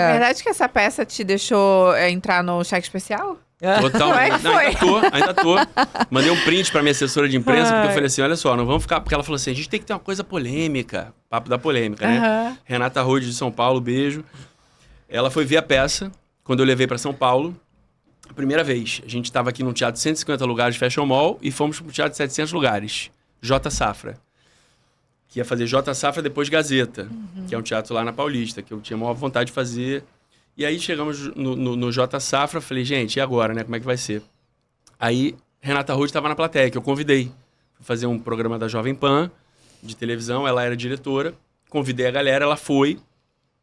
É verdade que essa peça te deixou entrar no cheque especial? Totalmente. Como é que foi? Ainda tô. Mandei um print pra minha assessora de imprensa, porque eu falei assim, olha só, não vamos ficar... Porque ela falou assim, a gente tem que ter uma coisa polêmica. Papo da polêmica, né? Renata Rhodes de São Paulo, beijo. Ela foi ver a peça, quando eu levei pra São Paulo. A primeira vez. A gente tava aqui num teatro de 150 lugares, Fashion Mall, e fomos pro teatro de 700 lugares. J. Safra. Que ia fazer J. Safra depois Gazeta, que é um teatro lá na Paulista, que eu tinha maior vontade de fazer. E aí chegamos no J. Safra, falei, gente, e agora, né? Como é que vai ser? Aí Renata Rhodes estava na plateia, que eu convidei. Fui fazer um programa da Jovem Pan, de televisão, ela era diretora. Convidei a galera, ela foi.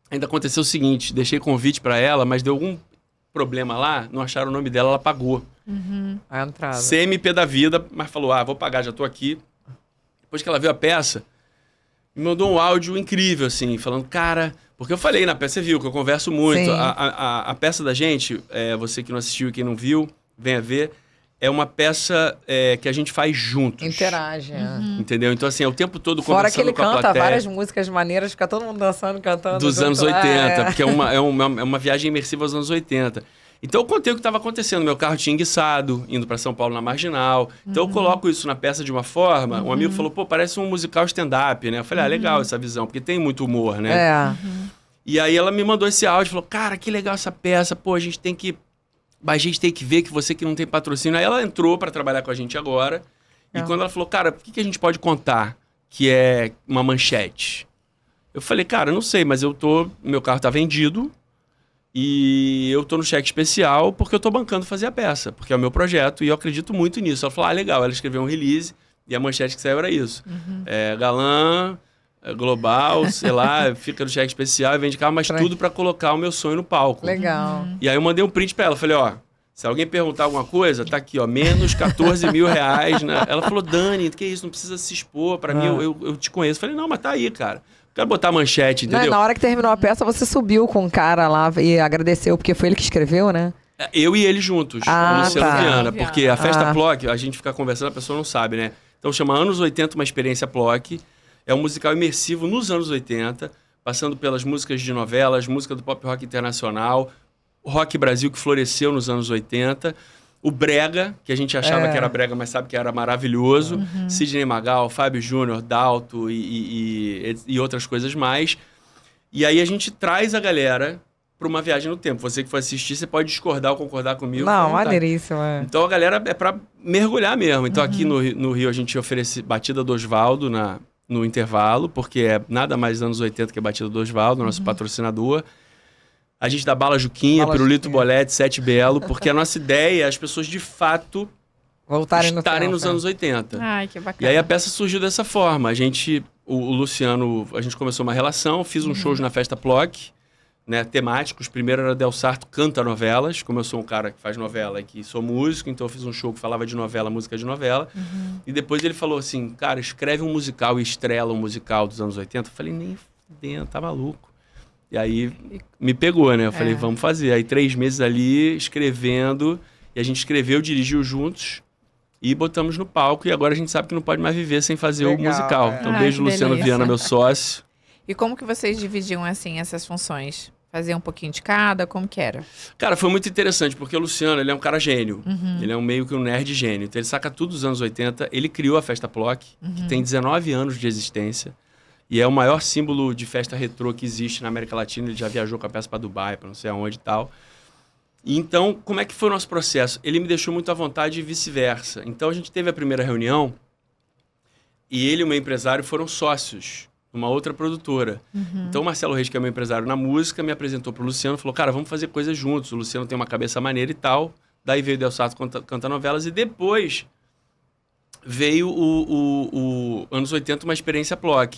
Ainda aconteceu o seguinte, deixei convite para ela, mas deu algum problema lá, não acharam o nome dela, ela pagou. A entrada. CMP da vida, mas falou, vou pagar, já tô aqui. Depois que ela viu a peça, me mandou um áudio incrível, assim, falando, cara... Porque eu falei na peça, você viu que eu converso muito. A peça da gente, você que não assistiu e quem não viu, venha ver, é uma peça que a gente faz juntos. Interage, Entendeu? Então, assim, é o tempo todo Fora que conversando ele com a canta plateia. várias músicas maneiras, fica todo mundo dançando, cantando. Dos junto. anos 80, porque é uma viagem imersiva aos anos 80. Então eu contei o que estava acontecendo. Meu carro tinha enguiçado, indo para São Paulo na Marginal. Então eu coloco isso na peça de uma forma. Um amigo falou, pô, parece um musical stand-up, né? Eu falei, legal essa visão, porque tem muito humor, né? E aí ela me mandou esse áudio, falou, cara, que legal essa peça, pô, a gente tem que ver que você que não tem patrocínio. Aí ela entrou para trabalhar com a gente agora. E quando ela falou, cara, o que a gente pode contar que é uma manchete? Eu falei, cara, não sei, mas meu carro tá vendido. E eu tô no cheque especial porque eu tô bancando fazer a peça, porque é o meu projeto e eu acredito muito nisso. Ela falou, legal, ela escreveu um release e a manchete que saiu era isso. Galã, global, sei lá, fica no cheque especial e vende carro, mas tudo pra colocar o meu sonho no palco. Legal. E aí eu mandei um print pra ela, falei, se alguém perguntar alguma coisa, tá aqui, menos 14 mil reais. Né? Ela falou, Dani, que isso, não precisa se expor, pra mim eu te conheço. Falei, não, mas tá aí, cara. Quero botar manchete, entendeu? Na hora que terminou a peça, você subiu com o cara lá e agradeceu, porque foi ele que escreveu, né? Eu e ele juntos, o Luciano Viana. Viana. Porque a festa Ploc, a gente fica conversando, a pessoa não sabe, né? Então chama Anos 80, uma experiência Ploc. É um musical imersivo nos anos 80, passando pelas músicas de novelas, música do pop rock internacional, o rock Brasil que floresceu nos anos 80... O brega, que a gente achava que era brega, mas sabe que era maravilhoso. Sidney Magal, Fábio Júnior, Dalto e outras coisas mais. E aí a gente traz a galera para uma viagem no tempo. Você que for assistir, você pode discordar ou concordar comigo. Não, maneiríssimo. Então a galera é para mergulhar mesmo. Então aqui no Rio a gente oferece Batida do Osvaldo no intervalo, porque é nada mais dos anos 80 que a Batida do Osvaldo, nosso patrocinador. A gente dá Bala Juquinha, Pirulito Bolete, Sete Belo, porque a nossa ideia é as pessoas, de fato, estarem nos anos 80. Ai, que bacana. E aí a peça surgiu dessa forma. O Luciano, a gente começou uma relação, fiz uns shows na Festa Ploc, né, temáticos. Primeiro era Del Sarto canta novelas, como eu sou um cara que faz novela e que sou músico, então eu fiz um show que falava de novela, música de novela. E depois ele falou assim, cara, escreve um musical e estrela um musical dos anos 80. Eu falei, nem fudendo, tá maluco. E aí me pegou, né? Eu falei, vamos fazer. Aí 3 meses ali, escrevendo. E a gente escreveu, dirigiu juntos. E botamos no palco. E agora a gente sabe que não pode mais viver sem fazer o musical. Então, beijo, Luciano Viana, meu sócio. E como que vocês dividiam, assim, essas funções? Fazia um pouquinho de cada? Como que era? Cara, foi muito interessante. Porque o Luciano, ele é um cara gênio. Ele é meio que um nerd gênio. Então, ele saca tudo dos anos 80. Ele criou a Festa Ploc, que tem 19 anos de existência. E é o maior símbolo de festa retrô que existe na América Latina. Ele já viajou com a peça para Dubai, para não sei aonde e tal. E então, como é que foi o nosso processo? Ele me deixou muito à vontade e vice-versa. Então, a gente teve a primeira reunião e ele e o meu empresário foram sócios numa outra produtora. Então, o Marcelo Reis, que é meu empresário na música, me apresentou para o Luciano e falou, cara, vamos fazer coisas juntos. O Luciano tem uma cabeça maneira e tal. Daí veio o Del Sarto canta novelas e depois veio o Anos 80, uma experiência Ploc.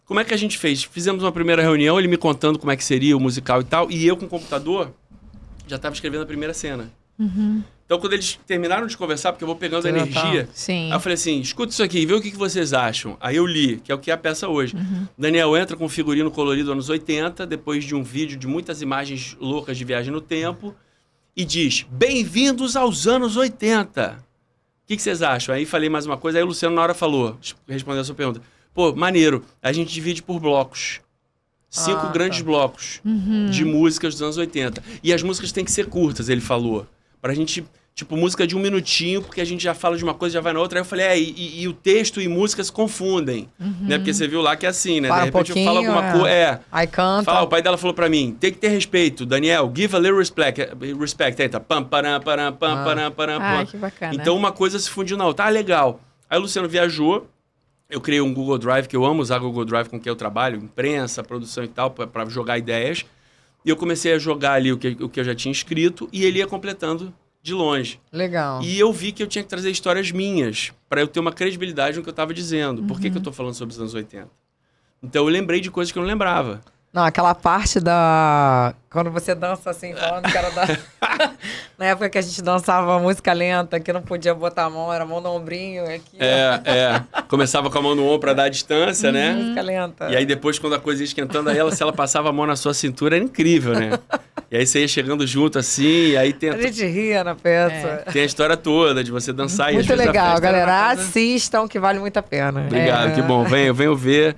Como é que a gente fez? Fizemos uma primeira reunião, ele me contando como é que seria o musical e tal, e eu com o computador já estava escrevendo a primeira cena. Então, quando eles terminaram de conversar, porque eu vou pegando a energia, Sim. aí eu falei assim, escuta isso aqui, vê o que vocês acham. Aí eu li, que é o que é a peça hoje. Daniel entra com um figurino colorido anos 80, depois de um vídeo de muitas imagens loucas de viagem no tempo, e diz, bem-vindos aos anos 80. O que vocês acham? Aí falei mais uma coisa, aí o Luciano na hora falou, respondendo a sua pergunta, pô, maneiro, a gente divide por blocos. 5 grandes blocos de músicas dos anos 80. E as músicas têm que ser curtas, ele falou. Pra gente, tipo, música de 1 minutinho, porque a gente já fala de uma coisa e já vai na outra. Aí eu falei, e o texto e música se confundem. Né? Porque você viu lá que é assim, né? Para De repente eu falo alguma coisa. Aí canta. O pai dela falou pra mim, tem que ter respeito. Daniel, give a little respect. Aí tá, pam, param, param, pam, param, param, Ai, pam. que bacana. Então uma coisa se fundiu na outra. Ah, legal. Aí o Luciano viajou. Eu criei um Google Drive, que eu amo usar Google Drive com que eu trabalho, imprensa, produção e tal, para jogar ideias. E eu comecei a jogar ali o que eu já tinha escrito e ele ia completando de longe. Legal. E eu vi que eu tinha que trazer histórias minhas, para eu ter uma credibilidade no que eu estava dizendo. Por que eu tô falando sobre os anos 80? Então eu lembrei de coisas que eu não lembrava. Não, aquela parte da... Quando você dança assim, falando que era da... Na época que a gente dançava música lenta, que não podia botar a mão, era a mão no ombrinho. Aqui, Começava com a mão no ombro para dar a distância, né? Música lenta. E aí depois, quando a coisa ia esquentando, se ela passava a mão na sua cintura, era incrível, né? E aí você ia chegando junto assim, e aí tem A gente ria na peça. tem a história toda de você dançar. Muito e às vezes legal, a festa galera. era uma coisa... Assistam, que vale muito a pena. Obrigado, que bom. Venham ver.